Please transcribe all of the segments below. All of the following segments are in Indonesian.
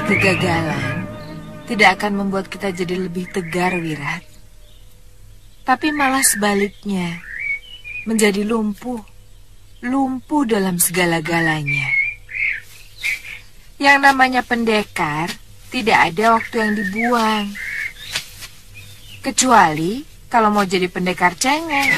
Kegagalan tidak akan membuat kita jadi lebih tegar, Wirat. Tapi malah sebaliknya, menjadi lumpuh dalam segala-galanya. Yang namanya pendekar, tidak ada waktu yang dibuang. Kecuali kalau mau jadi pendekar cengeng.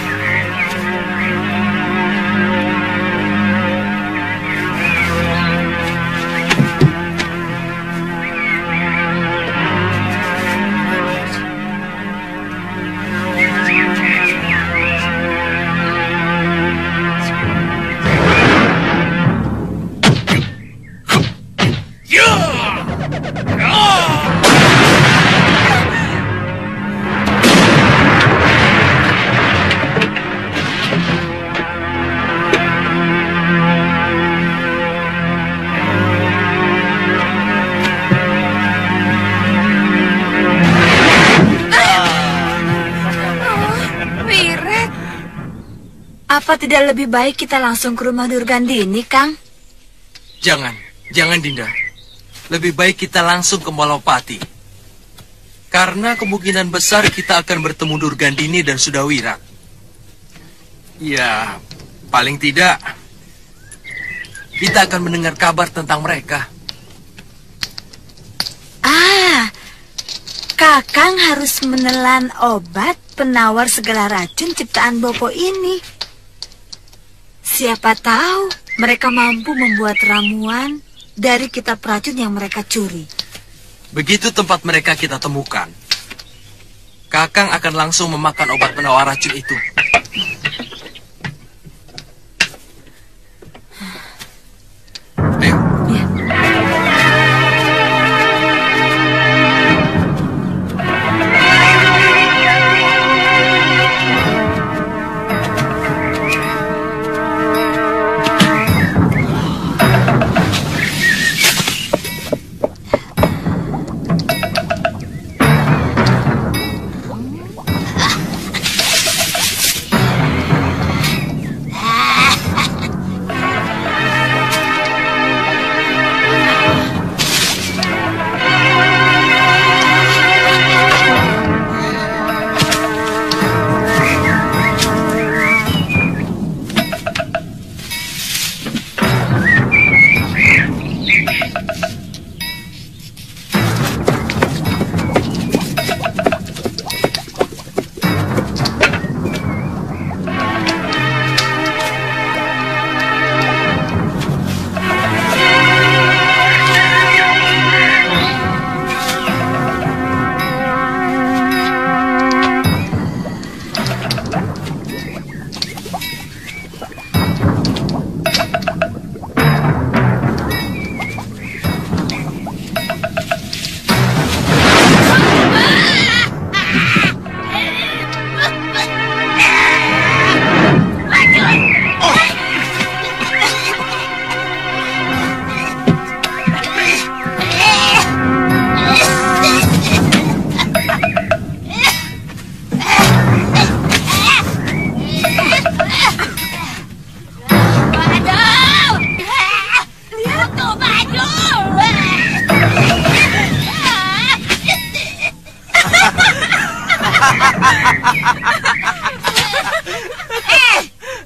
Apa tidak lebih baik kita langsung ke rumah Durgandini, Kang? Jangan Dinda. Lebih baik kita langsung ke Malopati. Karena kemungkinan besar kita akan bertemu Durgandini dan Sudawirat. Ya, paling tidak kita akan mendengar kabar tentang mereka. Kakang harus menelan obat penawar segala racun ciptaan Bopo ini. Siapa tahu mereka mampu membuat ramuan dari kitab racun yang mereka curi. Begitu tempat mereka kita temukan, Kakang akan langsung memakan obat penawar racun itu. Ayo. Ya.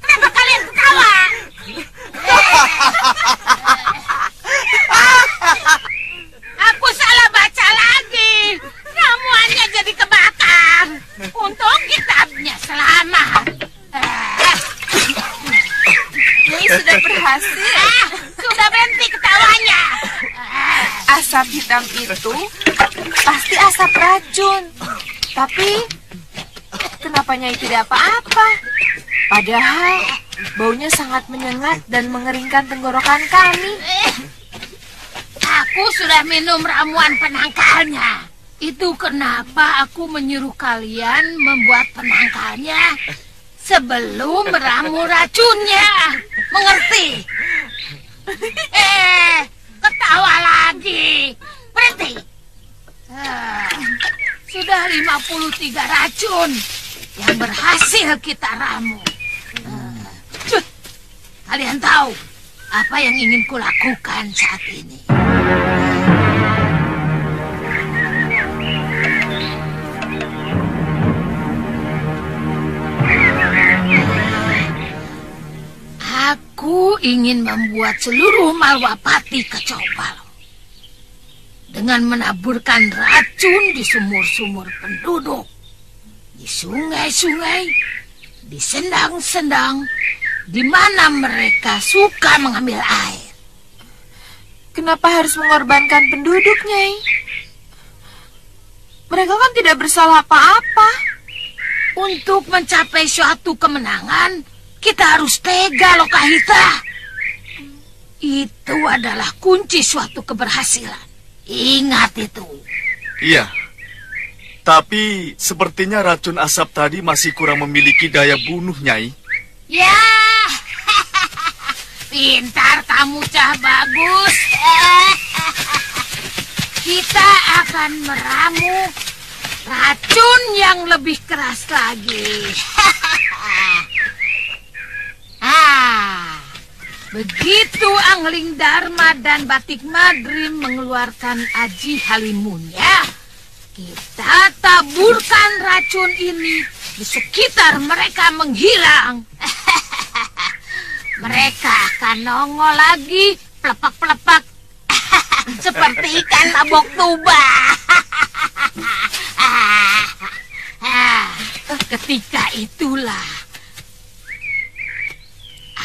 Kenapa kalian ketawa? Aku salah baca lagi. Ramuannya jadi kebakar. Untung kitabnya selamat. Nyai sudah berhasil. Sudah berhenti ketawanya. Asap hitam itu pasti asap racun. Tapi kenapa Nyai tidak apa-apa? Padahal baunya sangat menyengat dan mengeringkan tenggorokan kami. Aku sudah minum ramuan penangkalnya. Itu kenapa aku menyuruh kalian membuat penangkalnya sebelum meramu racunnya. Mengerti? Ketawa lagi. Berhenti. Sudah 53 racun yang berhasil kita ramu. Kalian tahu apa yang ingin kulakukan saat ini? Aku ingin membuat seluruh Malwapati kacau balau dengan menaburkan racun di sumur-sumur penduduk, di sungai-sungai, di sendang-sendang, di mana mereka suka mengambil air. Kenapa harus mengorbankan penduduk, Nyai? Mereka kan tidak bersalah apa-apa. Untuk mencapai suatu kemenangan, kita harus tega, Lokahita. Itu adalah kunci suatu keberhasilan. Ingat itu. Iya. Tapi sepertinya racun asap tadi masih kurang memiliki daya bunuh, Nyai. Ya, pintar kamu, Cah Bagus. Kita akan meramu racun yang lebih keras lagi. Begitu Angling Dharma dan Batik Madrim mengeluarkan Aji Halimunnya, kita taburkan racun ini di sekitar mereka menghilang. Mereka akan nongol lagi, pelepak-pelepak, seperti ikan tabok tuba. Ketika itulah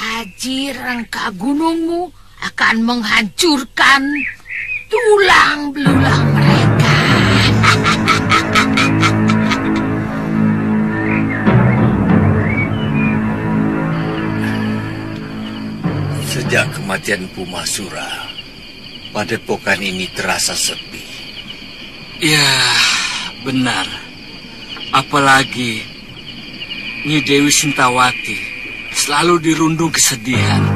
Aji Rengka Gunungmu akan menghancurkan tulang belulang mereka. Sejak kematian Empu Mahsura, padepokan ini terasa sepi. Ya, benar. Apalagi Nyi Dewi Sintawati selalu dirundung kesedihan.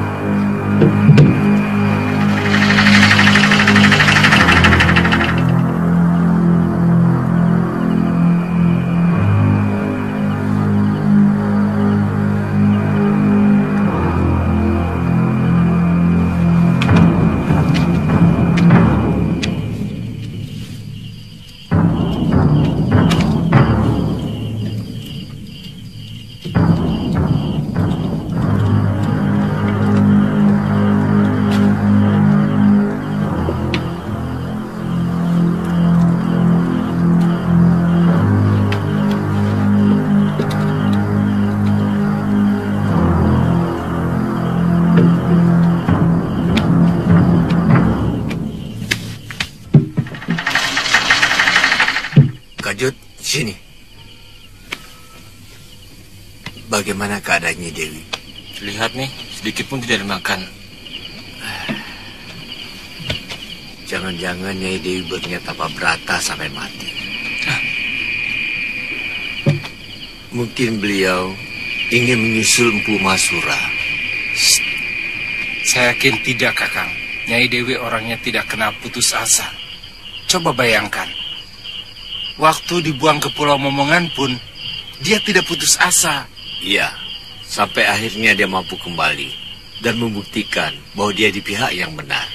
Kajut, sini. Bagaimana keadaan Nyi Dewi? Lihat nih, sedikit pun tidak dimakan. Jangan-jangan Nyai Dewi berniat apa berata sampai mati. Mungkin beliau ingin menyusul Empu Mahsura. Saya yakin tidak, Kakang. Nyai Dewi orangnya tidak kenal putus asa. Coba bayangkan. Waktu dibuang ke Pulau Momongan pun, dia tidak putus asa. Iya, sampai akhirnya dia mampu kembali dan membuktikan bahwa dia di pihak yang benar.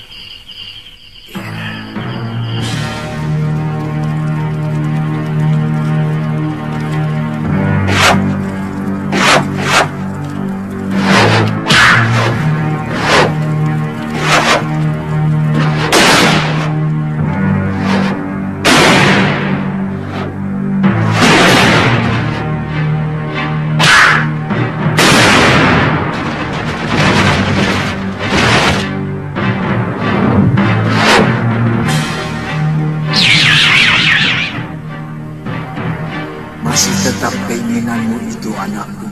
Tetap keinginanmu itu, anakku.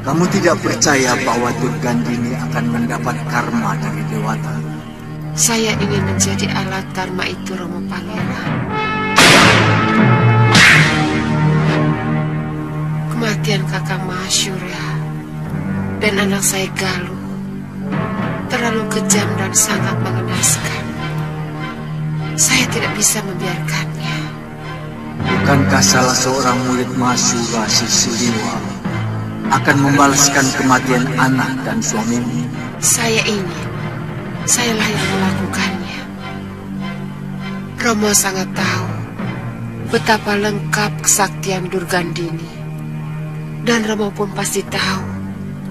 Kamu tidak percaya bahwa Durgandini akan mendapat karma dari Dewata? Saya ingin menjadi alat karma itu, Romo Pangeran. Kematian Kakang Mahasura dan anak saya Galuh terlalu kejam dan sangat mengenaskan. Saya tidak bisa membiarkannya. Bukankah salah seorang murid Mahasura, si Suliwa, akan membalaskan kematian anak dan suamimu? Saya ingin. Sayalah yang melakukannya. Romo sangat tahu betapa lengkap kesaktian Durgandini. Dan Romo pun pasti tahu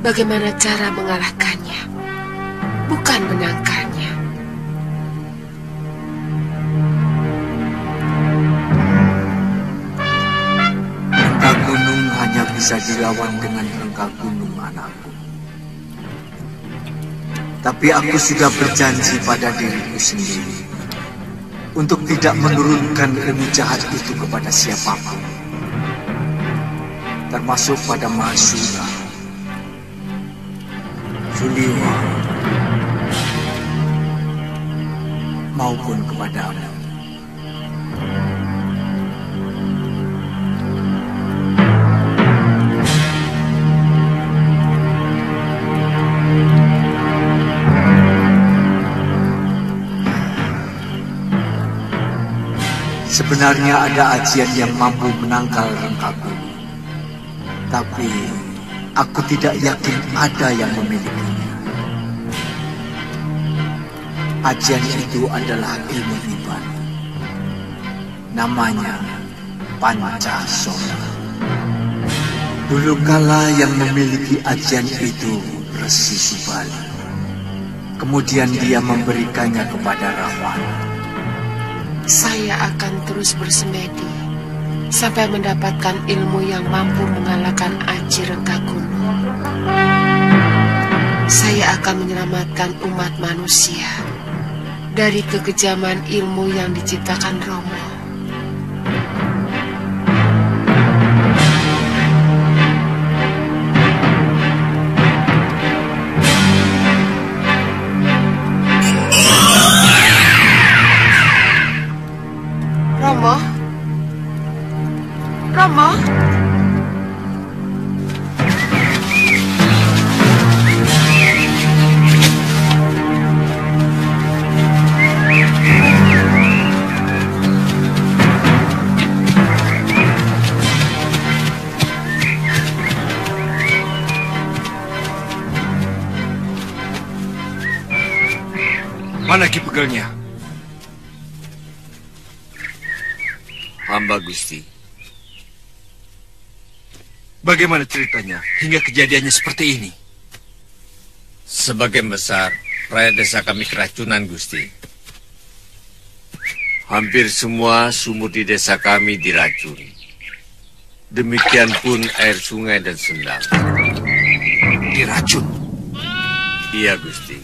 bagaimana cara mengalahkannya, bukan menangkannya. Rengka gunung hanya bisa dilawan dengan rengka gunung, anakku. Tapi aku sudah berjanji pada diriku sendiri untuk tidak menurunkan ilmu jahat itu kepada siapapun, termasuk pada Mahasura, Suliwa, maupun kepadamu. Sebenarnya ada ajian yang mampu menangkal rengka gunung, tapi aku tidak yakin ada yang memilikinya. Ajian itu adalah ilmu iban. Namanya Pancasona. Dulu kala yang memiliki ajian itu Resi Subali. Kemudian dia memberikannya kepada Rahwana. Saya akan terus bersemedi sampai mendapatkan ilmu yang mampu mengalahkan Aji Rengka Gunung. Saya akan menyelamatkan umat manusia dari kekejaman ilmu yang diciptakan Romo. Romo? Mana Ki Pegelnya? Hamba Gusti. Bagaimana ceritanya hingga kejadiannya seperti ini? Sebagian besar rakyat desa kami keracunan, Gusti. Hampir semua sumur di desa kami diracun. Demikian pun air sungai dan sendang. Diracun? Iya, Gusti.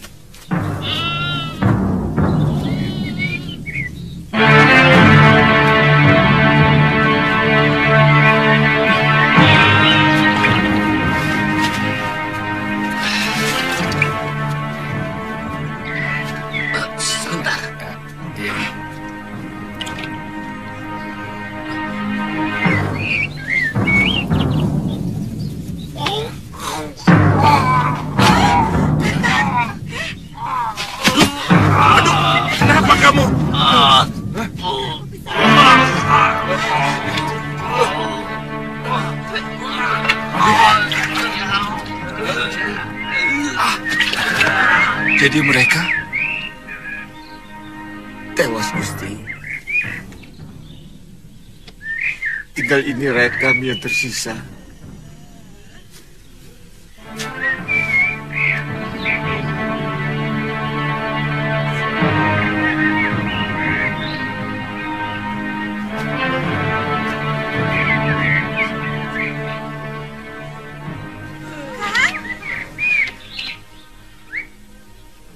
Jadi mereka tewas, Gusti. Tinggal ini rakyat kami yang tersisa.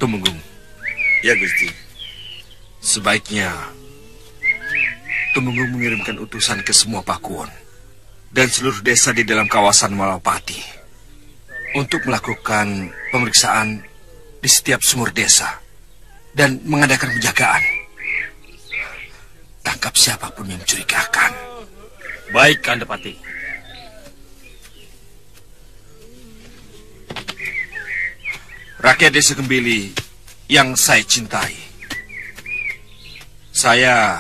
Tumenggung. Ya, Gusti. Sebaiknya Tumenggung mengirimkan utusan ke semua pakuwon dan seluruh desa di dalam kawasan Malawapati untuk melakukan pemeriksaan di setiap sumur desa dan mengadakan penjagaan. Tangkap siapapun yang mencurigakan. Baik, Kandapati. Rakyat desa Gembili yang saya cintai, saya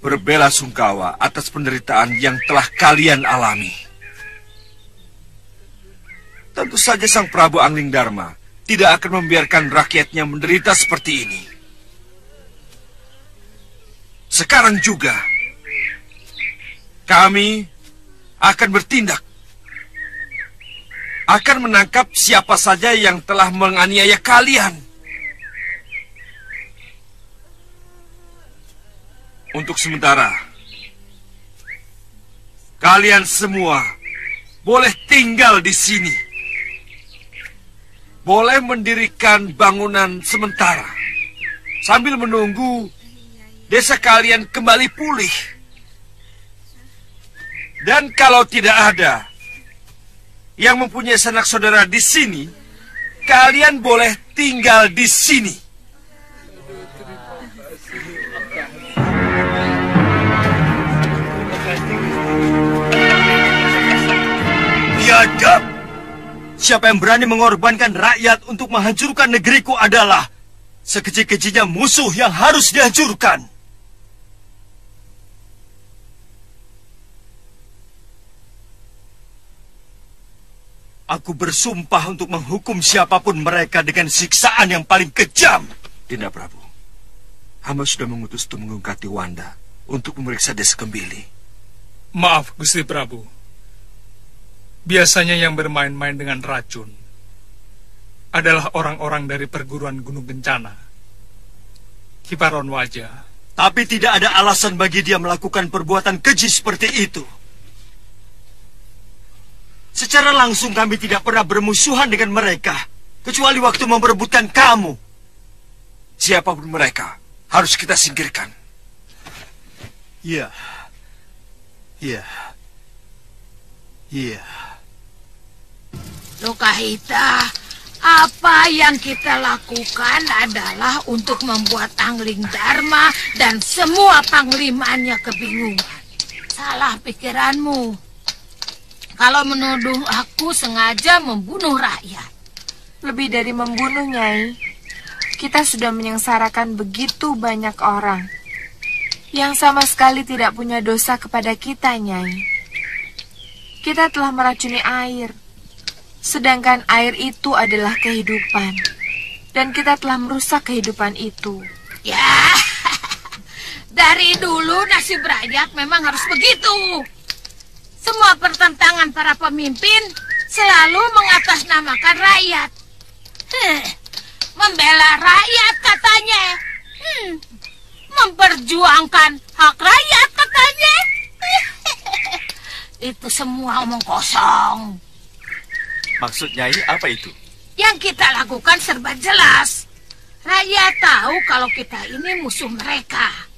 berbelasungkawa atas penderitaan yang telah kalian alami. Tentu saja Sang Prabu Anglingdarma tidak akan membiarkan rakyatnya menderita seperti ini. Sekarang juga kami akan bertindak akan menangkap siapa saja yang telah menganiaya kalian. Untuk sementara, kalian semua boleh tinggal di sini. Boleh mendirikan bangunan sementara sambil menunggu desa kalian kembali pulih. Dan kalau tidak ada yang mempunyai sanak saudara di sini, kalian boleh tinggal di sini. Biadab! Siapa yang berani mengorbankan rakyat untuk menghancurkan negeriku adalah sekecil-kecilnya musuh yang harus dihancurkan. Aku bersumpah untuk menghukum siapapun mereka dengan siksaan yang paling kejam. Dinda Prabu, hamba sudah mengutus Tumenggung Katiwanda untuk memeriksa desa Kembili. Maaf, Gusti Prabu. Biasanya yang bermain-main dengan racun adalah orang-orang dari perguruan Gunung Kencana, Ki Paron Wajah. Tapi tidak ada alasan bagi dia melakukan perbuatan keji seperti itu. Secara langsung kami tidak pernah bermusuhan dengan mereka, kecuali waktu memperebutkan kamu. Siapapun mereka, harus kita singkirkan. Iya. Iya. Iya. Lokahita, apa yang kita lakukan adalah untuk membuat Angling Dharma dan semua panglimanya kebingungan. Salah pikiranmu. Kalau menuduh aku sengaja membunuh rakyat. Lebih dari membunuh, Nyai. Kita sudah menyengsarakan begitu banyak orang yang sama sekali tidak punya dosa kepada kita, Nyai. Kita telah meracuni air, sedangkan air itu adalah kehidupan, dan kita telah merusak kehidupan itu. Ya, dari dulu nasib rakyat memang harus begitu. Semua pertentangan para pemimpin selalu mengatasnamakan rakyat. Membela rakyat katanya. Memperjuangkan hak rakyat katanya. Itu semua omong kosong. Maksud Nyai apa itu? Yang kita lakukan serba jelas. Rakyat tahu kalau kita ini musuh mereka.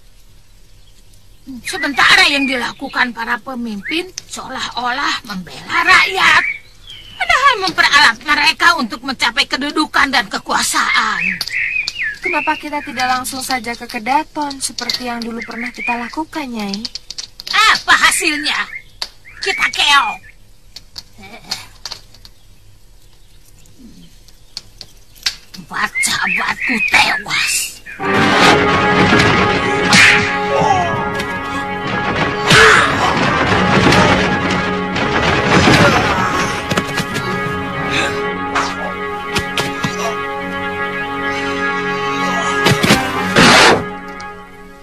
Sementara yang dilakukan para pemimpin seolah-olah membela rakyat. Padahal memperalat mereka untuk mencapai kedudukan dan kekuasaan. Kenapa kita tidak langsung saja ke Kedaton seperti yang dulu pernah kita lakukan, Nyai? Apa hasilnya? Kita keok. Sahabatku tewas.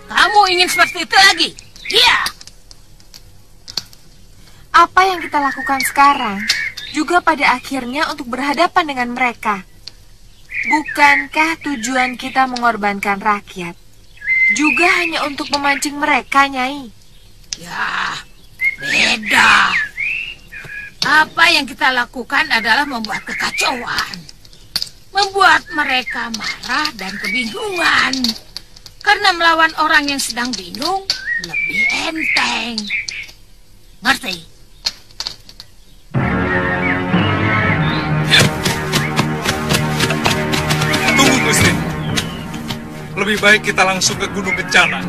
Kamu ingin seperti itu lagi? Iya. Apa yang kita lakukan sekarang juga pada akhirnya untuk berhadapan dengan mereka. Bukankah tujuan kita mengorbankan rakyat juga hanya untuk memancing mereka, Nyai? Ya, beda. Apa yang kita lakukan adalah membuat kekacauan. Membuat mereka marah dan kebingungan. Karena melawan orang yang sedang bingung lebih enteng. Ngerti? Tunggu, Gusti. Lebih baik kita langsung ke Gunung Kencana.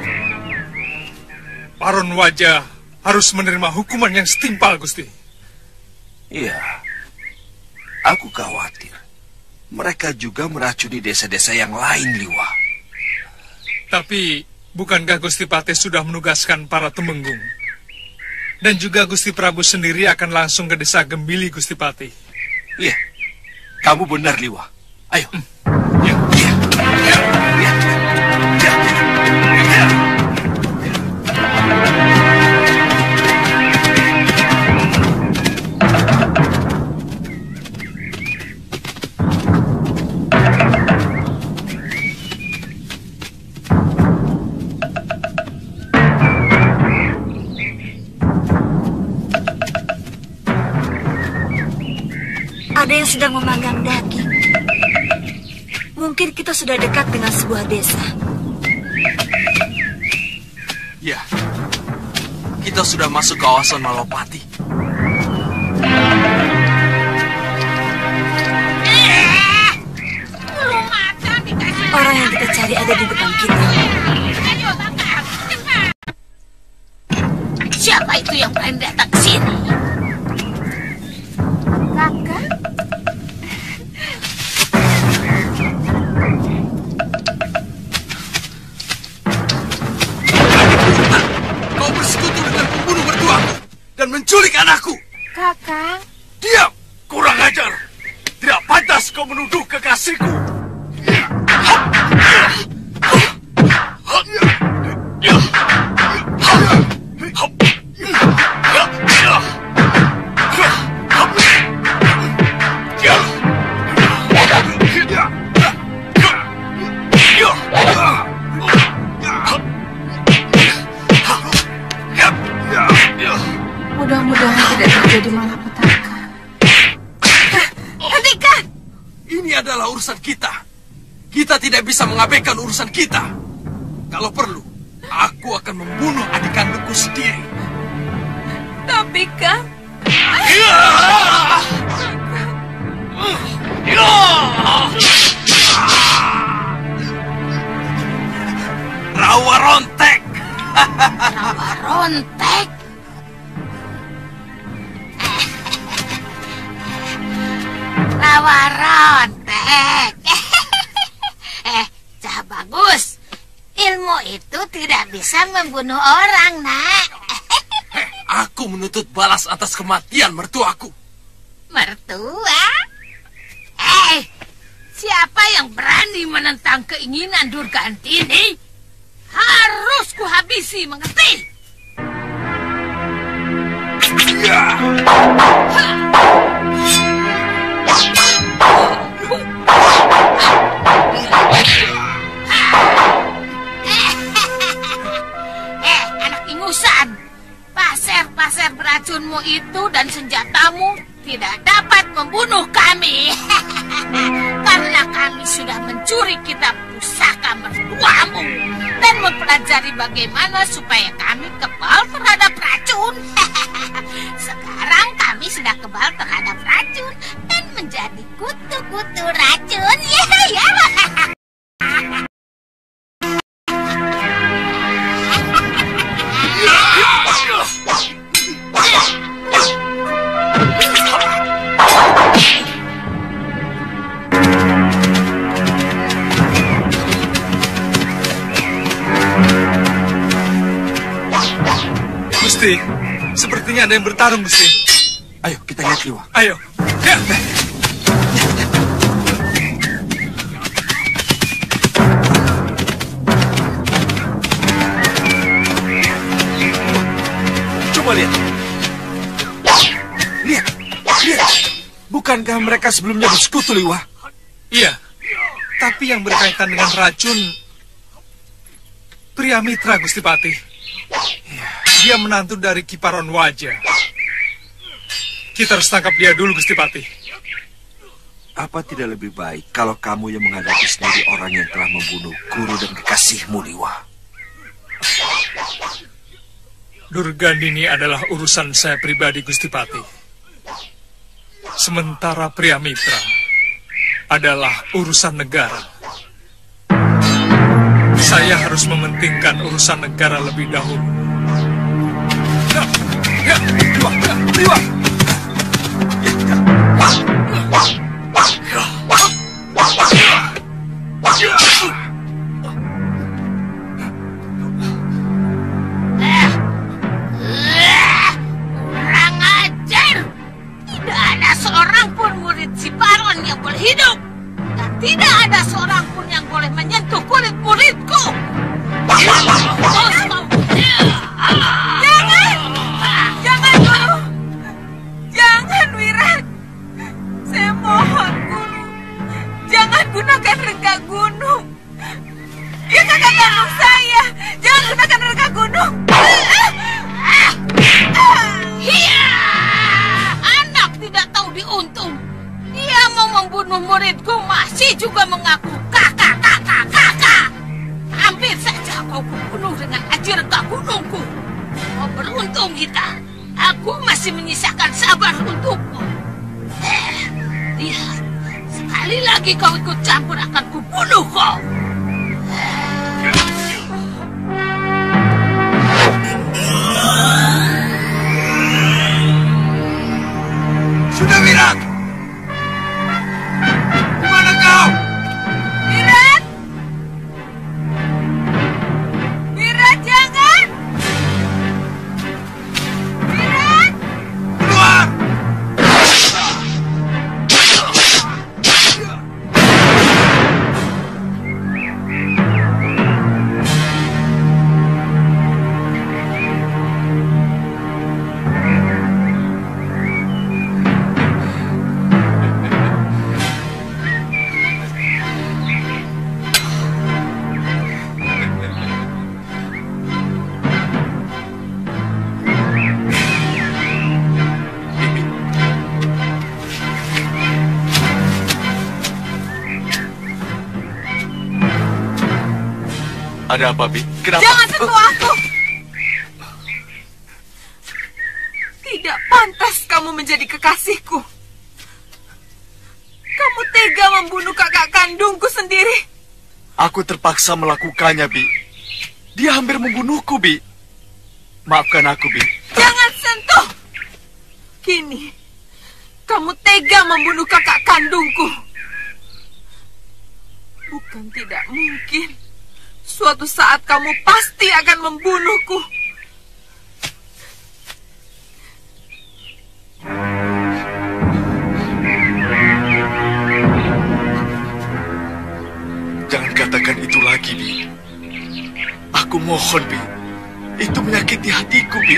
Paron Wajah harus menerima hukuman yang setimpal, Gusti. Iya, aku khawatir mereka juga meracuni desa-desa yang lain, Liwa. Tapi, bukankah Gusti Patih sudah menugaskan para temenggung? Dan juga Gusti Prabu sendiri akan langsung ke desa Gembili, Gusti Patih. Iya, kamu benar, Liwa. Ayo. Ya. Iya. Iya. Iya. Iya. Iya. Ada yang sedang memanggang daging. Mungkin kita sudah dekat dengan sebuah desa. Ya, kita sudah masuk kawasan Malopati. Orang yang kita cari ada di depan kita. Siapa itu yang berani datang ke sini? Kakak? Kau bersekutu dengan pembunuh mertuaku dan menculik anakku. Kakak? Diam! Kurang ajar! Tidak pantas kau menuduh kekasihku. Mudah-mudahan tidak terjadi malapetaka. Hentikan! Ini adalah urusan kita. Kita tidak bisa mengabaikan urusan kita. Kalau perlu, aku akan membunuh adik kandungku sendiri. Tapi Kang... Rawa rontek! Rawa rontek? Rawa rontek. Cah bagus. Ilmu itu tidak bisa membunuh orang, Nak. Aku menuntut balas atas kematian mertuaku. Mertua? Siapa yang berani menentang keinginan Durgandini? Harus kuhabisi, mengerti? Anak ingusan, pasir-pasir beracunmu itu dan senjatamu tidak dapat membunuh kami. Karena kami sudah mencuri kitab pusaka mertuamu dan mempelajari bagaimana supaya kami kebal terhadap racun. Sekarang kami sudah kebal terhadap racun dan menjadi kutu-kutu racun. Ya. Gusti, sepertinya ada yang bertarung, Gusti. Ayo, kita lihat Liwa. Ayo. Ya. Coba lihat. Lihat. Bukankah mereka sebelumnya bersekutu, Liwa? Iya. Tapi yang berkaitan dengan racun pria mitra, Gusti Patih. Dia menantu dari Kiparon Wajah. Kita harus tangkap dia dulu, Gusti Patih. Apa tidak lebih baik kalau kamu yang menghadapi sendiri orang yang telah membunuh guru dan kekasihmu, Liwa? Durgandini adalah urusan saya pribadi, Gusti Patih. Sementara pria mitra adalah urusan negara. Saya harus mementingkan urusan negara lebih dahulu. Liwa. Kurang ajar. Tidak ada seorang pun murid si Baron yang boleh hidup. Dan tidak ada seorang pun yang boleh menyentuh kulit muridku. Jangan, Wirat. Saya mohon, Guru. Jangan gunakan rengga gunung. Dia kakak kandung saya. Jangan gunakan rengga gunung. Anak tidak tahu diuntung. membunuh muridku masih juga mengaku kakak. Hampir saja kau kubunuh dengan Ajirengka Gunungku. Oh, beruntung kita. Aku masih menyisakan sabar untukmu. Lihat, sekali lagi kau ikut campur akan kubunuh kau. Sudah, Wirat! Di mana kau? Wirat! Wirat, jangan! Wirat! Keluar! Ada apa, Bi? Kenapa? Jangan sentuh aku! Tidak pantas kamu menjadi kekasihku. Kamu tega membunuh kakak kandungku sendiri. Aku terpaksa melakukannya, Bi. Dia hampir membunuhku, Bi. Maafkan aku, Bi. Jangan sentuh! Kini, kamu tega membunuh kakak kandungku. Bukan tidak mungkin. Suatu saat kamu pasti akan membunuhku. Jangan katakan itu lagi, Bi. Aku mohon, Bi. Itu menyakiti hatiku, Bi.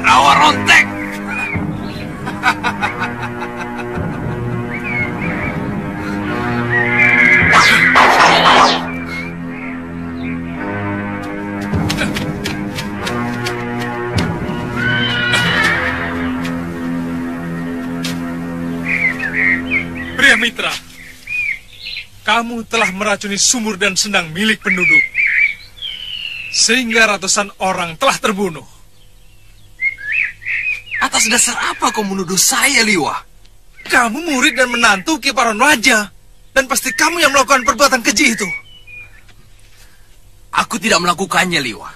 Rawa rontek! Pria Mitra, kamu telah meracuni sumur dan sendang milik penduduk, sehingga ratusan orang telah terbunuh. Atas dasar apa kau menuduh saya, Liwa? Kamu murid dan menantu Ki Paron Raja, dan pasti kamu yang melakukan perbuatan keji itu. Aku tidak melakukannya, Liwa.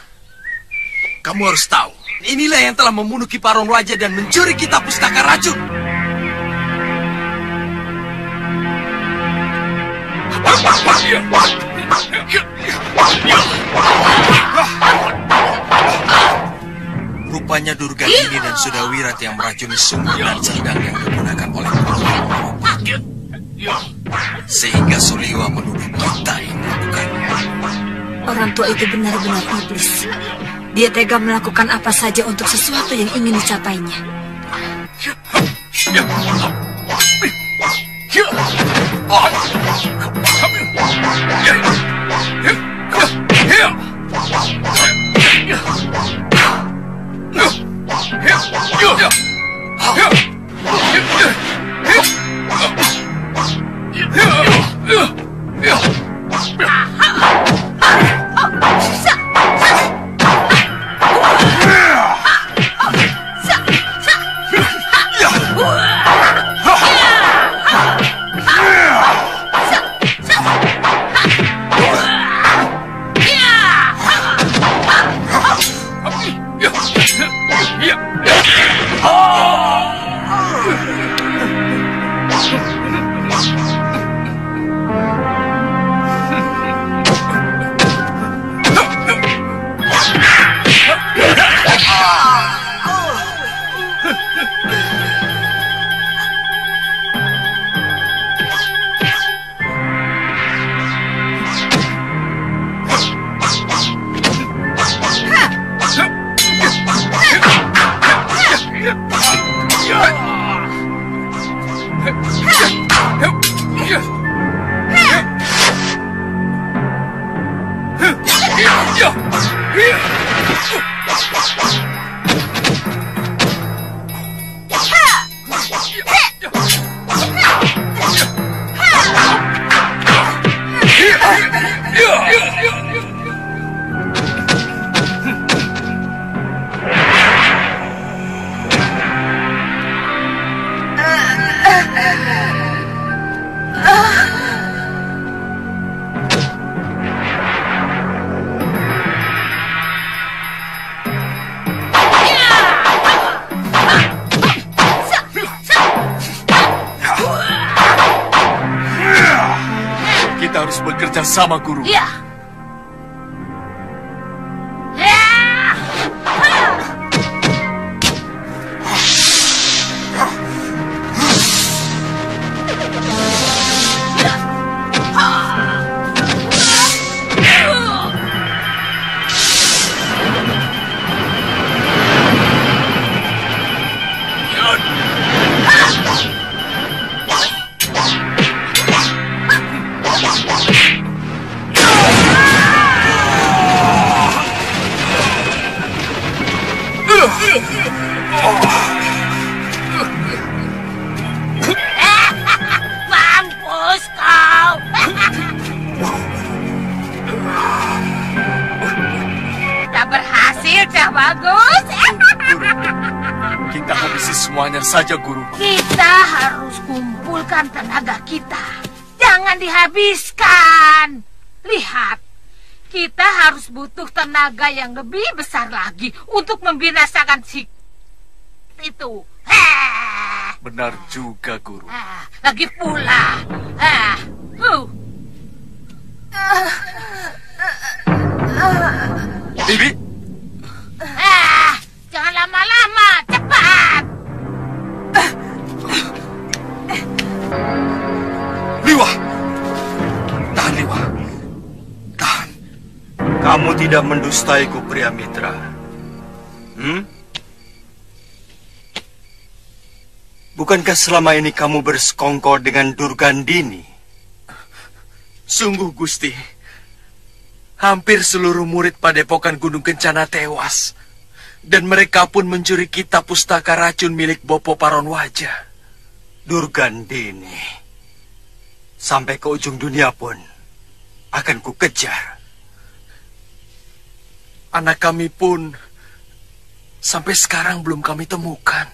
Kamu harus tahu, inilah yang telah membunuh Ki Paron Raja dan mencuri kitab pustaka racun. Rupanya Durgandini dan Sudawirat yang meracuni sumur dan sendang yang digunakan oleh Palawati. Sehingga Suliwa menuduh kita yang melakukannya. Orang tua itu benar-benar iblis. Dia tega melakukan apa saja untuk sesuatu yang ingin dicapainya. Kita harus bekerja sama, Guru. Iya. Mampus kau. Sudah berhasil, sudah bagus. Kita habisi semuanya saja, Guru. Kita harus kumpulkan tenaga kita. Jangan dihabiskan. Lihat, kita harus butuh tenaga yang lebih besar lagi untuk membinasakan si itu. Benar juga, Guru. Lagi pula. Bibi. Jangan lama-lama, cepat. Liwa! Tahan, Liwa. Tahan. Kamu tidak mendustaiku, pria mitra. Bukankah selama ini kamu bersekongkol dengan Durgandini? Sungguh, Gusti. Hampir seluruh murid Padepokan Gunung Kencana tewas. Dan mereka pun mencuri kitab pustaka racun milik Bopo Paronwaja. Durgandini. Sampai ke ujung dunia pun akan kukejar. Anak kami pun sampai sekarang belum kami temukan.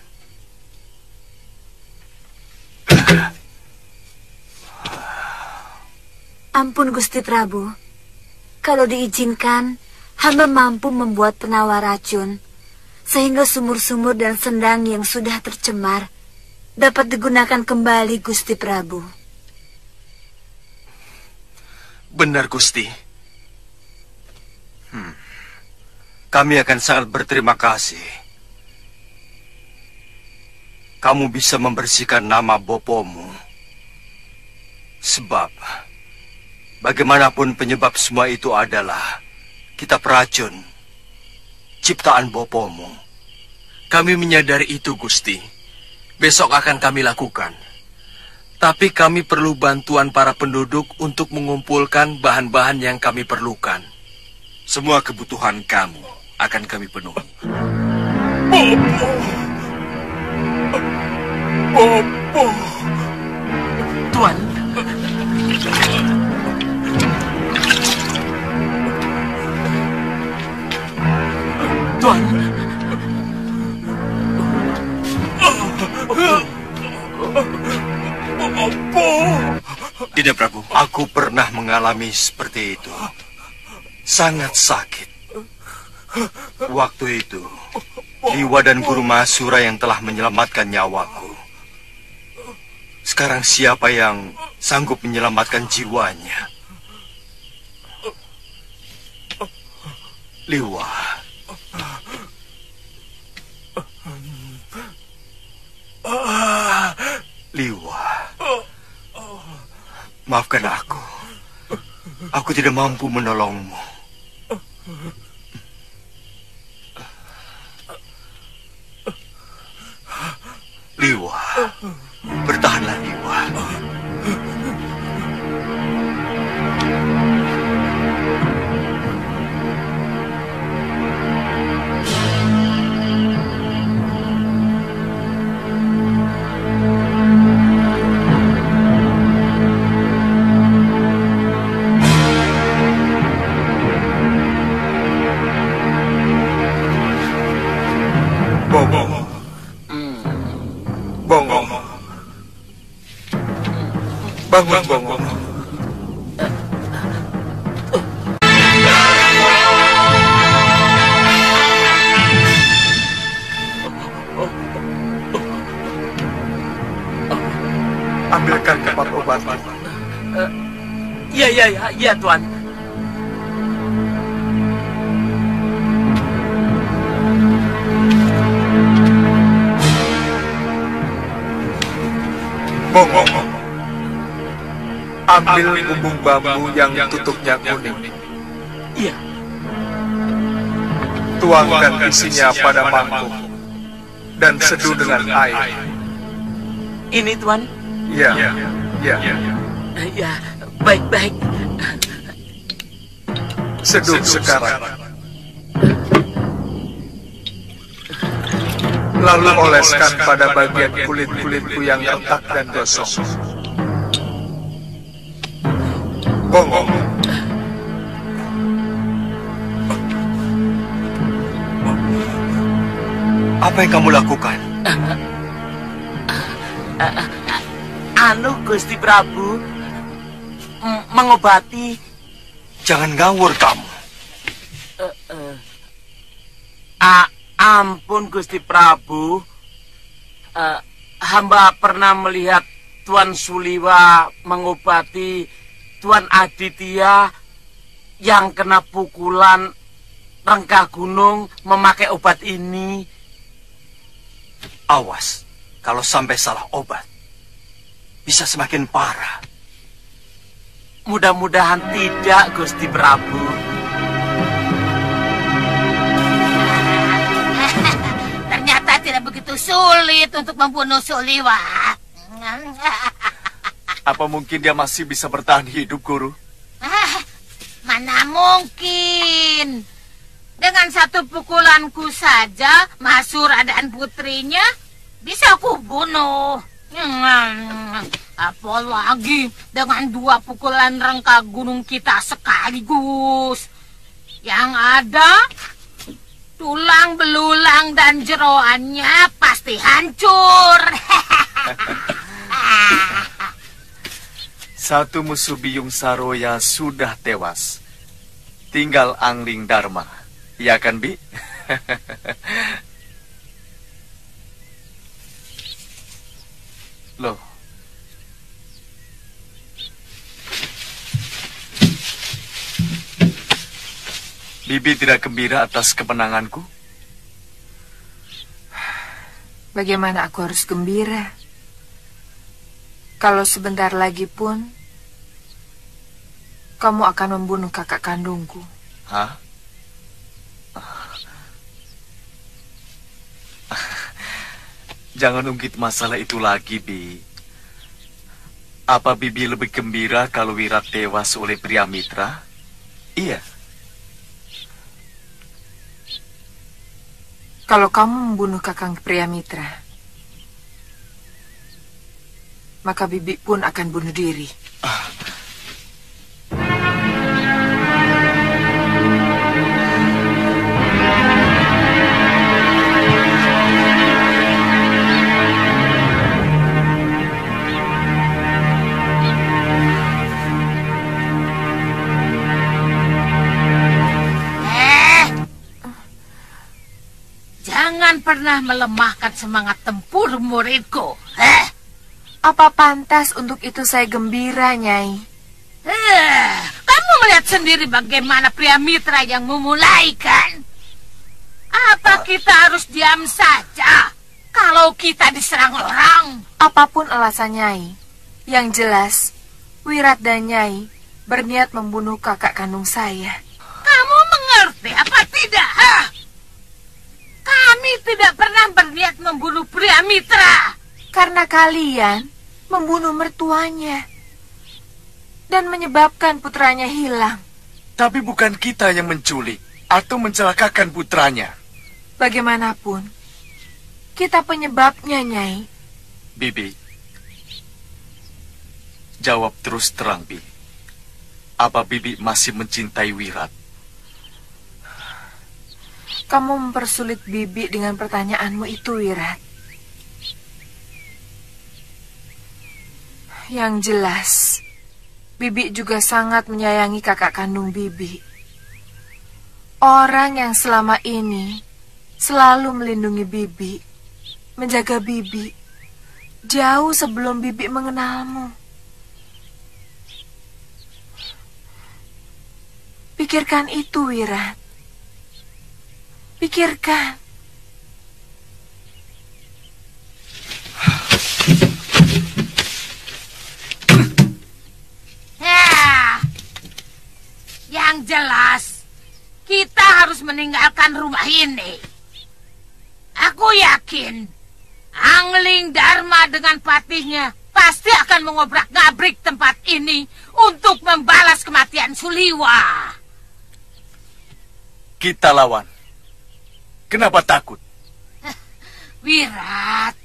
Ampun Gusti Prabu, kalau diizinkan, hamba mampu membuat penawar racun, sehingga sumur-sumur dan sendang yang sudah tercemar dapat digunakan kembali, Gusti Prabu. Benar, Gusti. Kami akan sangat berterima kasih. Kamu bisa membersihkan nama Bopomu. Sebab bagaimanapun penyebab semua itu adalah kitab racun ciptaan Bopomu. Kami menyadari itu, Gusti. Besok akan kami lakukan. Tapi kami perlu bantuan para penduduk untuk mengumpulkan bahan-bahan yang kami perlukan. Semua kebutuhan kamu akan kami penuhi. Bopo. Tuan. Tuan. Tidak, Prabu. Aku pernah mengalami seperti itu. Sangat sakit. Waktu itu, Liwa dan Guru Mahasura yang telah menyelamatkan nyawaku. Sekarang siapa yang sanggup menyelamatkan jiwanya? Liwa. Liwa. Maafkan aku. Aku tidak mampu menolongmu. Liwa, bertahanlah Liwa. Bangun, Bongo. Ambilkan tempat obat. Iya, Tuan. Bongo. Ambil bumbung bambu yang tutupnya kuning. Iya. Tuangkan isinya pada mangkuk dan seduh dengan air. Ini, Tuan? Ya. Ya, baik. Seduh sekarang. Lalu oleskan pada bagian kulit-kulitku yang retak dan gosong. Bongo. Apa yang kamu lakukan? Gusti Prabu, mengobati. Jangan ngawur kamu. Ampun, Gusti Prabu. Hamba pernah melihat Tuan Suliwa mengobati Tuan Aditya yang kena pukulan rengkah gunung memakai obat ini. Awas, kalau sampai salah obat, bisa semakin parah. Mudah-mudahan tidak, Gusti Prabu. Ternyata tidak begitu sulit untuk membunuh Suliwa. Apa mungkin dia masih bisa bertahan hidup, Guru? Mana mungkin. Dengan satu pukulanku saja, Masura dan putrinya bisa aku bunuh. Apalagi dengan 2 pukulan rengkah gunung kita sekaligus. Yang ada, tulang belulang dan jeroannya pasti hancur. Satu musuh Biyung Saroya sudah tewas. Tinggal Angling Dharma. Ya kan, Bi? Loh. Bibi tidak gembira atas kemenanganku? Bagaimana aku harus gembira? Kalau sebentar lagi pun kamu akan membunuh kakak kandungku. Hah? Jangan ungkit masalah itu lagi, Bi. Apa Bibi lebih gembira kalau Wirat tewas oleh pria mitra? Iya. Kalau kamu membunuh kakang pria mitra, maka Bibi pun akan bunuh diri. Jangan pernah melemahkan semangat tempur muridku. Apa pantas untuk itu saya gembira, Nyai? Kamu melihat sendiri bagaimana pria mitra yang memulai, kan? Apa kita harus diam saja kalau kita diserang orang? Apapun alasan Nyai, yang jelas Wirat dan Nyai berniat membunuh kakak kandung saya. Kamu mengerti apa tidak? Kami tidak pernah berniat membunuh pria mitra. Karena kalian membunuh mertuanya dan menyebabkan putranya hilang. Tapi bukan kita yang menculik atau mencelakakan putranya. Bagaimanapun, kita penyebabnya, Nyai. Bibi, jawab terus terang, Bi. Apa Bibi masih mencintai Wirat? Kamu mempersulit Bibi dengan pertanyaanmu itu, Wirat. Yang jelas, Bibi juga sangat menyayangi kakak kandung Bibi. Orang yang selama ini selalu melindungi Bibi, menjaga Bibi, jauh sebelum Bibi mengenalmu. Pikirkan itu, Wirat. Pikirkan. Yang jelas, kita harus meninggalkan rumah ini. Aku yakin, Angling Dharma dengan patihnya pasti akan mengobrak-ngabrik tempat ini untuk membalas kematian Suliwa. Kita lawan. Kenapa takut? Wirat,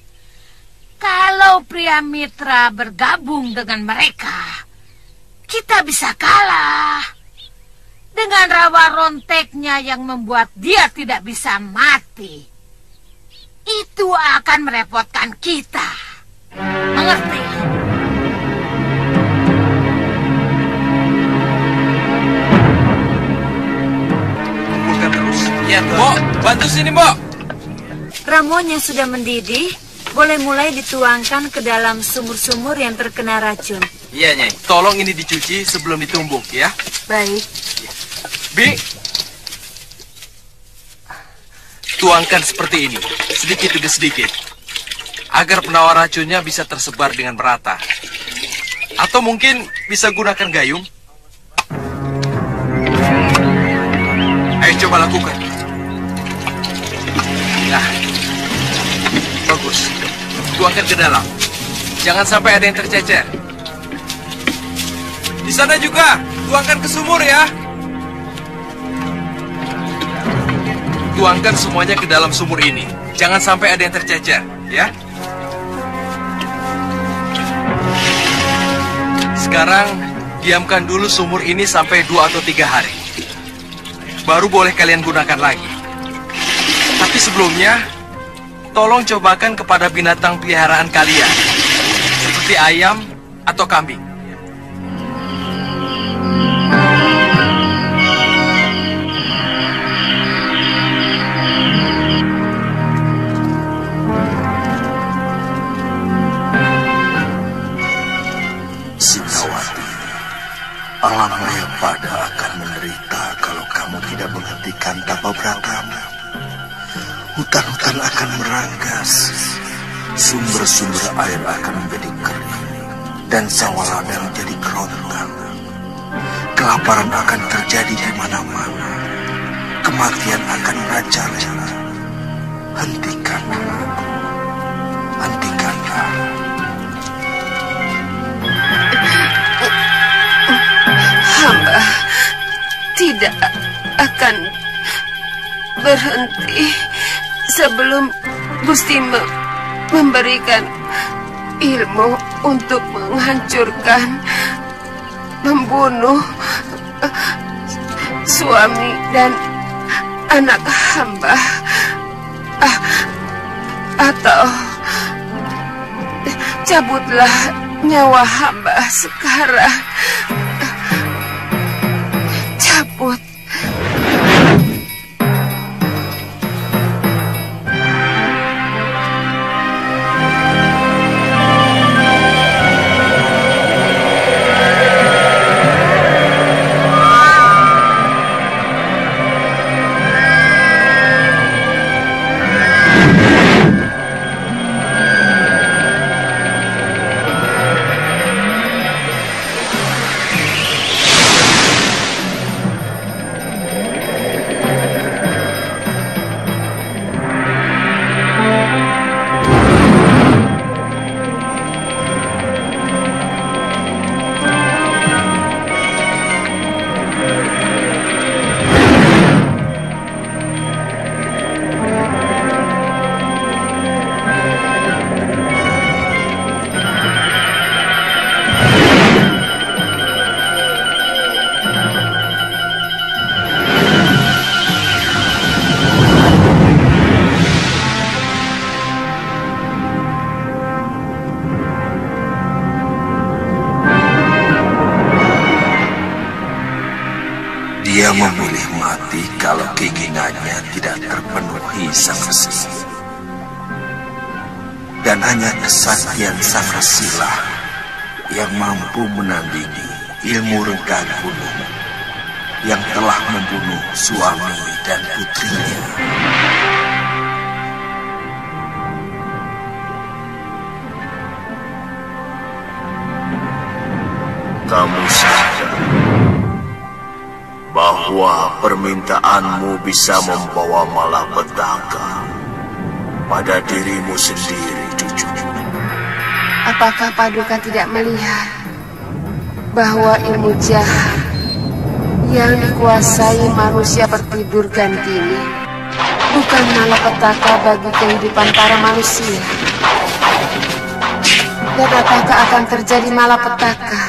kalau pria mitra bergabung dengan mereka, kita bisa kalah. Dengan rawa ronteknya yang membuat dia tidak bisa mati, itu akan merepotkan kita. Mengerti? Kumpulkan terus. Ya, Mbok, bantu sini, Mbok. Ramuan yang sudah mendidih boleh mulai dituangkan ke dalam sumur-sumur yang terkena racun. Iya, Nyai. Tolong ini dicuci sebelum ditumbuk, ya. Baik. Bi, tuangkan seperti ini, sedikit demi sedikit, agar penawar racunnya bisa tersebar dengan merata. Atau mungkin bisa gunakan gayung. Ayo coba lakukan. Nah, bagus. Tuangkan ke dalam. Jangan sampai ada yang tercecer. Di sana juga, tuangkan ke sumur ya. Tuangkan semuanya ke dalam sumur ini. Jangan sampai ada yang tercecer, ya. Sekarang, diamkan dulu sumur ini sampai 2 atau 3 hari. Baru boleh kalian gunakan lagi. Tapi sebelumnya, tolong cobakan kepada binatang peliharaan kalian. Seperti ayam atau kambing. Alamnya pada akan menderita kalau kamu tidak menghentikan tapa bratamu. Hutan-hutan akan meranggas, sumber-sumber air akan menjadi kering, dan sawah ladang jadi kerontang. Kelaparan akan terjadi di mana-mana, kematian akan merajalela. Hentikanlah, hentikanlah. Hamba tidak akan berhenti sebelum Gusti memberikan ilmu untuk menghancurkan, membunuh suami dan anak hamba, atau cabutlah nyawa hamba sekarang. Cabut. memilih mati kalau keinginannya tidak terpenuhi Sang Resi. Dan hanya kesaktian Sang Resilah yang mampu menandingi ilmu renggang gunung yang telah membunuh suami dan putrinya. Kamu sadar bahwa permintaanmu bisa membawa malapetaka pada dirimu sendiri, cucu. Apakah Paduka tidak melihat bahwa ilmu jahat yang dikuasai manusia bertidur Gandini bukan malapetaka bagi kehidupan para manusia? Dan apakah akan terjadi malapetaka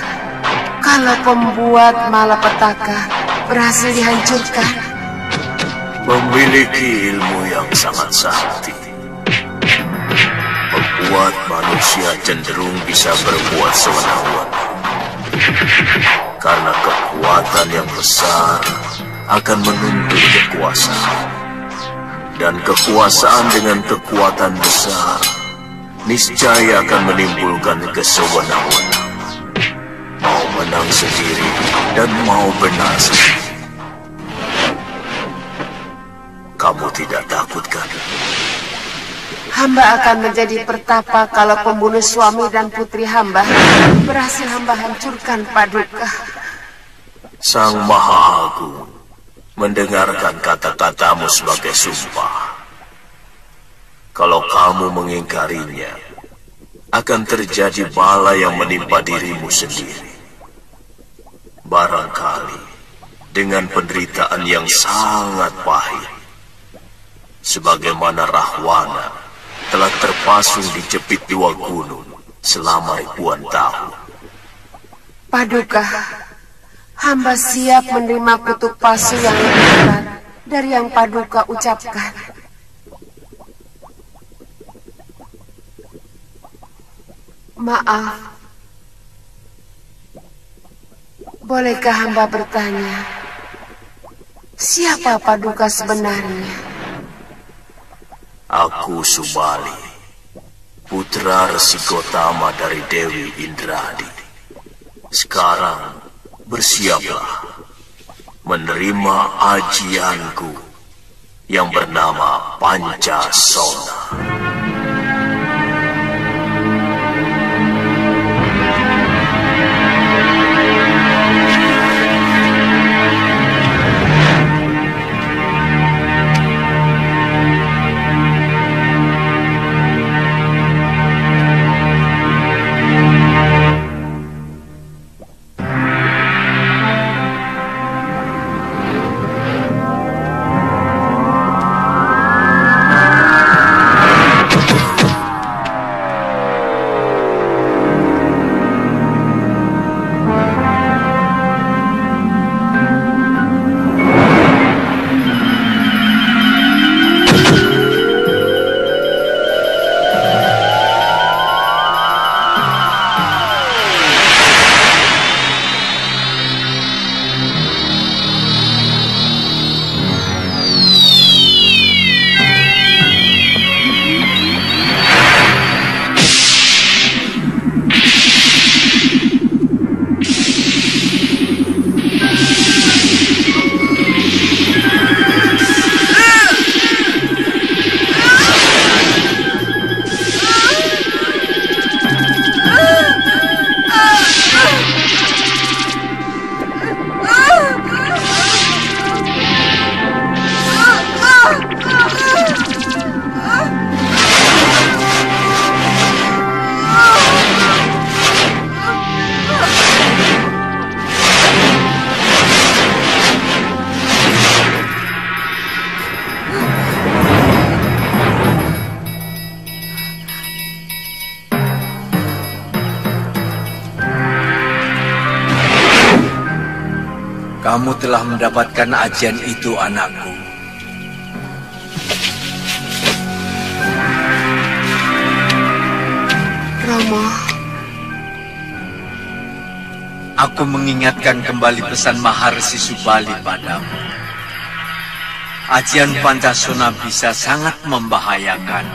kalau pembuat malapetaka berhasil dihancurkan? Memiliki ilmu yang sangat sakti membuat manusia cenderung bisa berbuat sewenang-wenang. Karena kekuatan yang besar akan menuntut kekuasaan. Dan kekuasaan dengan kekuatan besar niscaya akan menimbulkan kesewenang-wenang. Mau menang sendiri dan mau benar sendiri. Kamu tidak takut kan? Hamba akan menjadi pertapa kalau pembunuh suami dan putri hamba berhasil hamba hancurkan, Paduka. Sang Maha Agung mendengarkan kata-katamu sebagai sumpah. Kalau kamu mengingkarinya, akan terjadi bala yang menimpa dirimu sendiri. Barangkali dengan penderitaan yang sangat pahit, sebagaimana Rahwana telah terpasung di jepit dua gunung selama ribuan tahun. Paduka, hamba siap menerima kutuk pasu yang lebih berat dari yang Paduka ucapkan. Maaf, bolehkah hamba bertanya, siapa Paduka sebenarnya? Aku Subali, putra Resi Gotama dari Dewi Indradi. Sekarang bersiaplah menerima ajianku yang bernama Pancasona. Kamu telah mendapatkan ajian itu, anakku. Romo, aku mengingatkan kembali pesan Maharsi Subali padamu. Ajian Pancasona bisa sangat membahayakan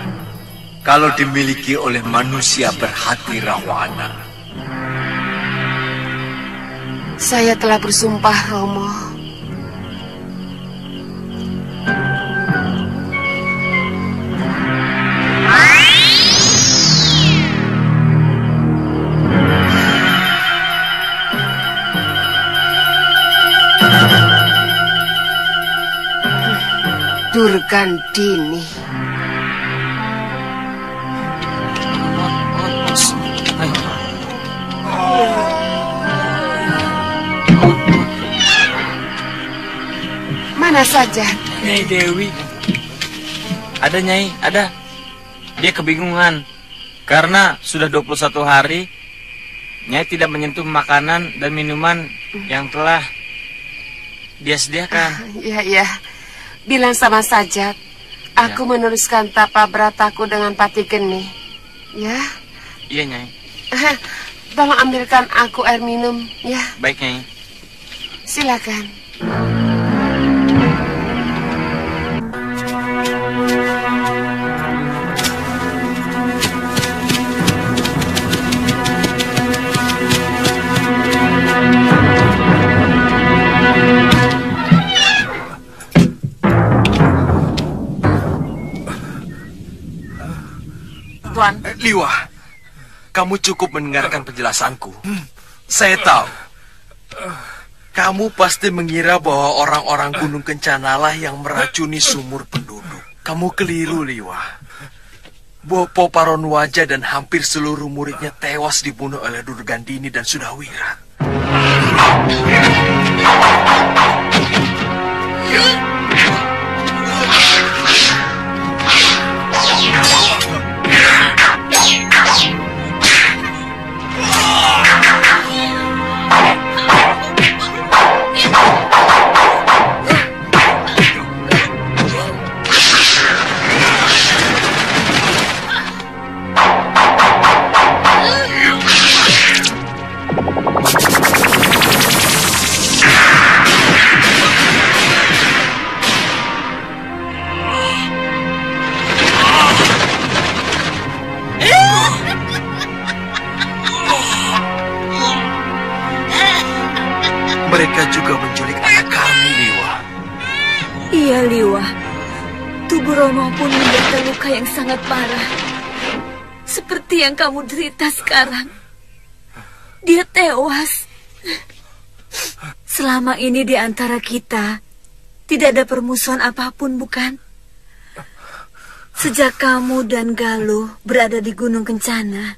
kalau dimiliki oleh manusia berhati rawana. Saya telah bersumpah, Romo. Durgandini. Mana saja? Nyai Dewi. Ada, Nyai, ada. Dia kebingungan karena sudah 21 hari Nyai tidak menyentuh makanan dan minuman yang telah dia sediakan. Iya. Bilang sama Sajat, aku meneruskan tapa berataku dengan Pati Geni. Ya? Iya, Nyai. Tolong ambilkan aku air minum, ya. Baik, Nyai. Silakan. Tuan. Liwa, kamu cukup mendengarkan penjelasanku. Saya tahu. Kamu pasti mengira bahwa orang-orang Gunung Kencanalah yang meracuni sumur penduduk. Kamu keliru, Liwa. Bopo Paronwaja dan hampir seluruh muridnya tewas dibunuh oleh Durgandini dan Sudawirat. Mereka juga menculik anak kami, Liwa. Iya, Liwa. Tubuh Romo pun menderita luka yang sangat parah. Seperti yang kamu derita sekarang. Dia tewas. Selama ini di antara kita, tidak ada permusuhan apapun, bukan? Sejak kamu dan Galuh berada di Gunung Kencana,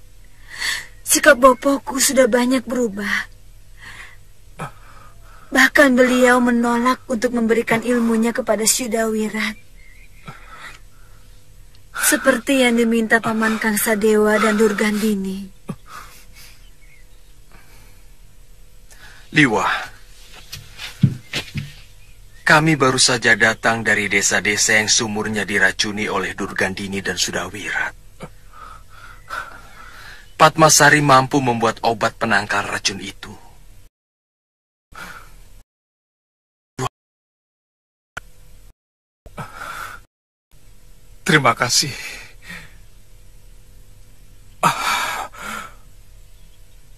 sikap Bopoku sudah banyak berubah. Bahkan beliau menolak untuk memberikan ilmunya kepada Sudawirat. Seperti yang diminta Paman Kangsadewa dan Durgandini. Liwa, kami baru saja datang dari desa-desa yang sumurnya diracuni oleh Durgandini dan Sudawirat. Padmasari mampu membuat obat penangkal racun itu. Terima kasih.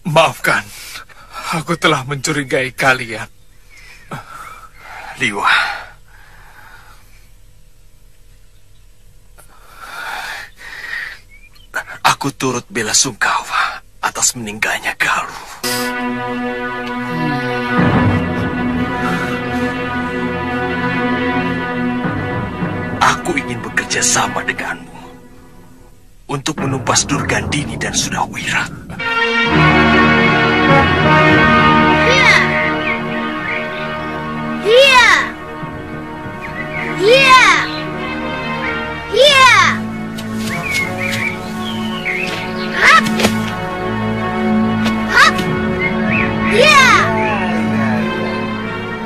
Maafkan, aku telah mencurigai kalian. Liwa, aku turut bela sungkawa atas meninggalnya Galuh. Aku ingin bekerja sama denganmu untuk menumpas Durgandini dan Sudawirat.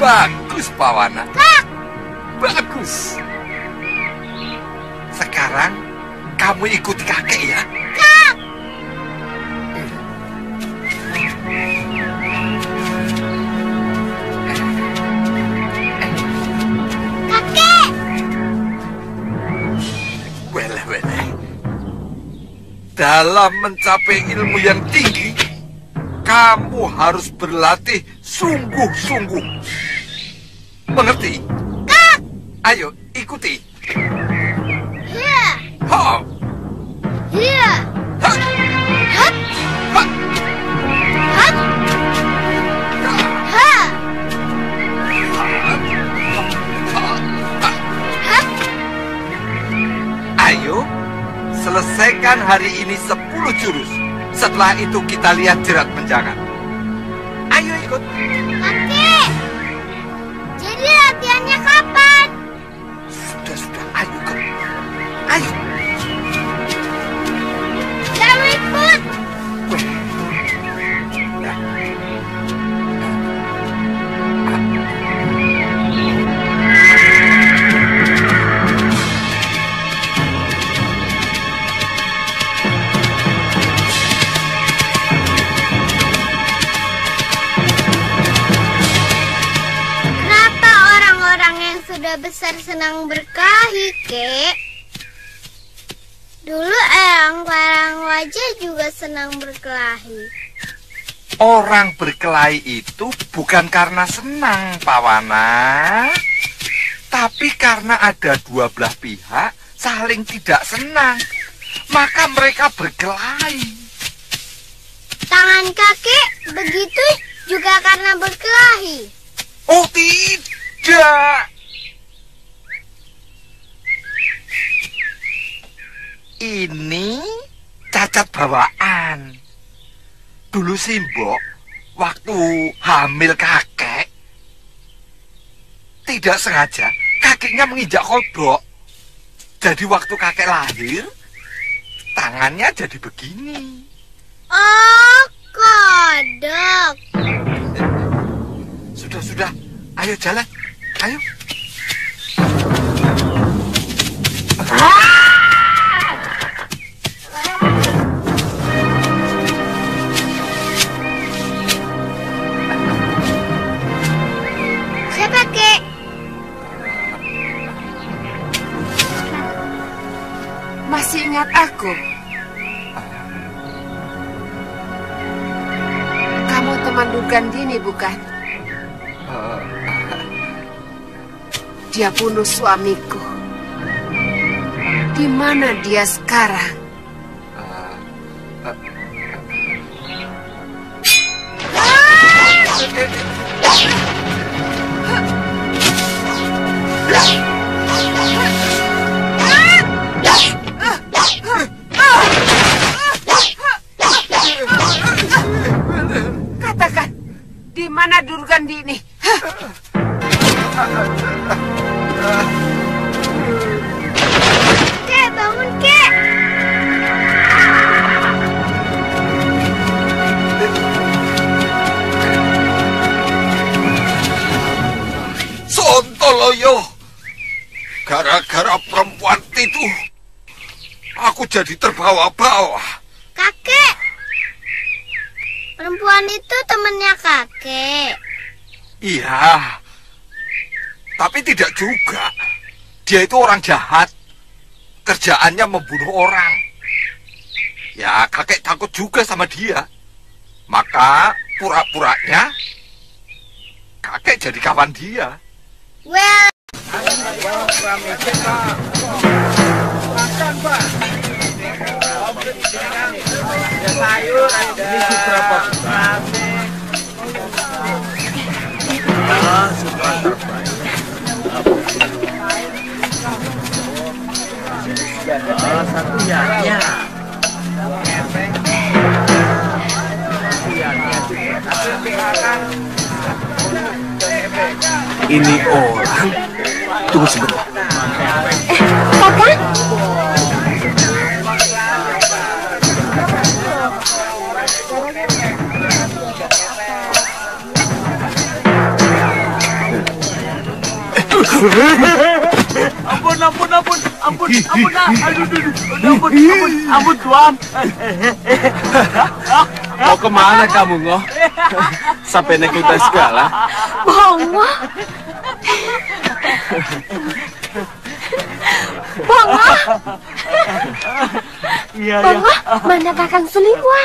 Bagus, Pawana. Bagus. Sekarang kamu ikuti kakek ya. dalam mencapai ilmu yang tinggi, kamu harus berlatih sungguh-sungguh. Mengerti? Ayo, ikuti. Hiya. Ha. Hiya. Ha. Hat. Ha. Hat. Ha. Hat. Ayo, selesaikan hari ini 10 jurus. Setelah itu kita lihat jerat penjangan. Ayo ikut. Kakek. Jadi latihannya kapan? Sudah, ayo ikut. Ayo. Jangan ikut. Kenapa orang-orang yang sudah besar senang berkelahi, Kek? Dulu Eyang Parangwaja juga senang berkelahi. Orang berkelahi itu bukan karena senang, Pawana, tapi karena ada dua belah pihak saling tidak senang, maka mereka berkelahi. Tangan kakek begitu juga karena berkelahi. Oh tidak. Ini cacat bawaan. Dulu Simbok, waktu hamil kakek, tidak sengaja kakinya menginjak kodok. Jadi waktu kakek lahir, tangannya jadi begini. Oh, kodok. Sudah, ayo jalan, ayo. Siapa, Kek? Masih ingat aku? Kamu teman Durgandini, bukan? Dia bunuh suamiku. Di mana dia sekarang? Katakan, di mana Durgandini? Kek, bangun, Kek. Sontoloyo, gara-gara perempuan itu, aku jadi terbawa-bawa. Kakek. Perempuan itu temannya kakek. Iya, tapi tidak juga. Dia itu orang jahat. Kerjaannya membunuh orang. Ya, kakek takut juga sama dia. Maka pura-puranya kakek jadi kawan dia. Well. Satu ya. Ini orang. Tunggu sebentar. Kakak? Ampun Tuan. Mau kemana kamu, Ngoh? Sampai naik kuda segala. Bongo. Bongo. Iya, Bongo, mana Kakang Suliwa?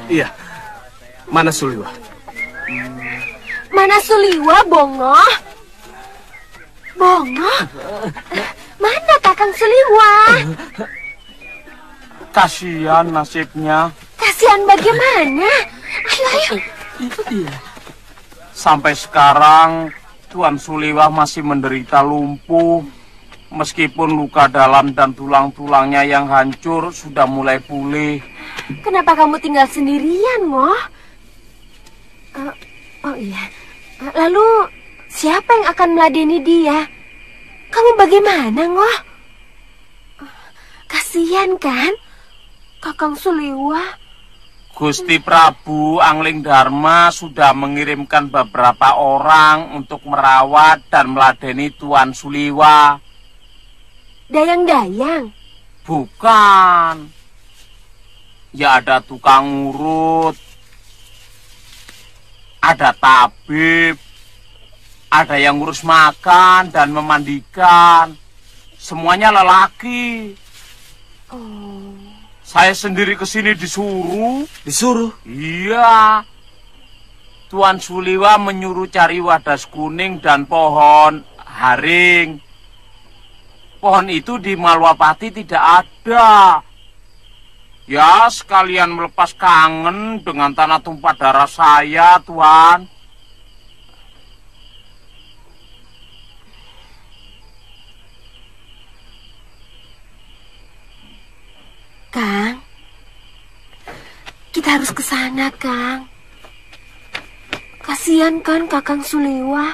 Iya. Mana Suliwa? Mana Suliwa, Bongo? Bongo? Mana Kakang Suliwa? Kasihan nasibnya. Kasihan bagaimana? Ayo. Sampai sekarang Tuan Suliwa masih menderita lumpuh. Meskipun luka dalam dan tulang-tulangnya yang hancur sudah mulai pulih. Kenapa kamu tinggal sendirian, Ngoh? Oh iya. Lalu siapa yang akan meladeni dia? Kamu bagaimana, Ngoh? Kasihan kan Kakang Suliwa? Gusti Prabu Angling Dharma sudah mengirimkan beberapa orang untuk merawat dan meladeni Tuan Suliwa. Dayang-dayang? Bukan. Ya ada tukang urut, ada tabib, ada yang ngurus makan dan memandikan. Semuanya lelaki. Oh. Saya sendiri kesini disuruh. Disuruh? Iya. Tuan Suliwa menyuruh cari wadas kuning dan pohon haring. Pohon itu di Malwapati tidak ada. Ya, sekalian melepas kangen dengan tanah tumpah darah saya, Tuan. Kang, kita harus ke sana, Kang. Kasihan kan Kakang Suliwa?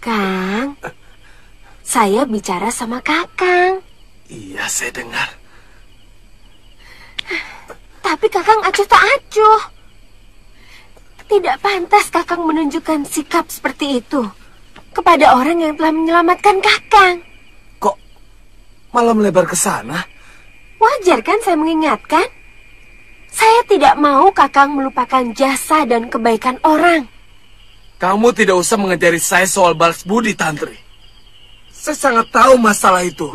Kang, saya bicara sama Kakang. Iya, saya dengar. Tapi Kakang acuh tak acuh. Tidak pantas Kakang menunjukkan sikap seperti itu kepada orang yang telah menyelamatkan Kakang. Kok malah melebar ke sana? Wajar kan saya mengingatkan? Saya tidak mau Kakang melupakan jasa dan kebaikan orang. Kamu tidak usah mengajari saya soal balas budi, Tantri. Saya sangat tahu masalah itu.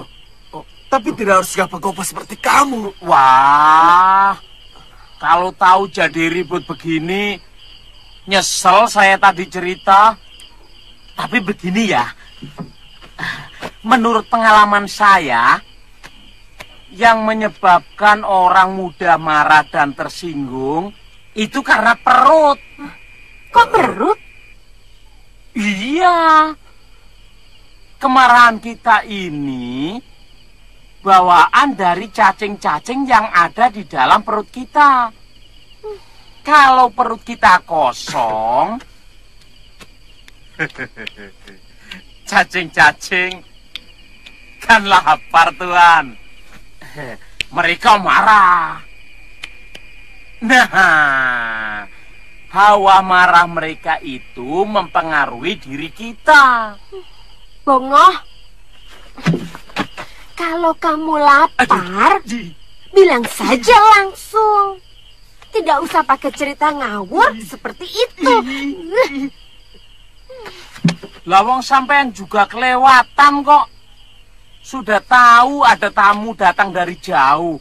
Tapi tidak harus gapa-gapa seperti kamu. Wah, kalau tahu jadi ribut begini, nyesel saya tadi cerita. Tapi begini ya, menurut pengalaman saya, yang menyebabkan orang mudah marah dan tersinggung, itu karena perut. Kok perut? Iya, kemarahan kita ini bawaan dari cacing-cacing yang ada di dalam perut kita. Kalau perut kita kosong, cacing-cacing kan lapar, Tuan. Mereka marah. Nah, hawa marah mereka itu mempengaruhi diri kita. Bongo, kalau kamu lapar, bilang saja langsung. Tidak usah pakai cerita ngawur seperti itu. Lawang sampean juga kelewatan kok. Sudah tahu ada tamu datang dari jauh.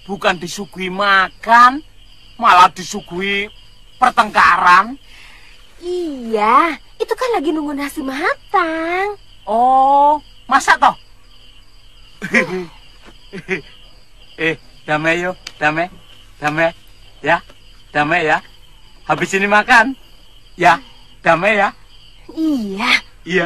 Bukan disuguhi makan, malah disuguhi pertengkaran. Iya, itu kan lagi nunggu nasi matang. Oh, masak toh? Damai yo, damai. Ya, damai ya. Habis ini makan. Ya, damai ya. Iya. Iya.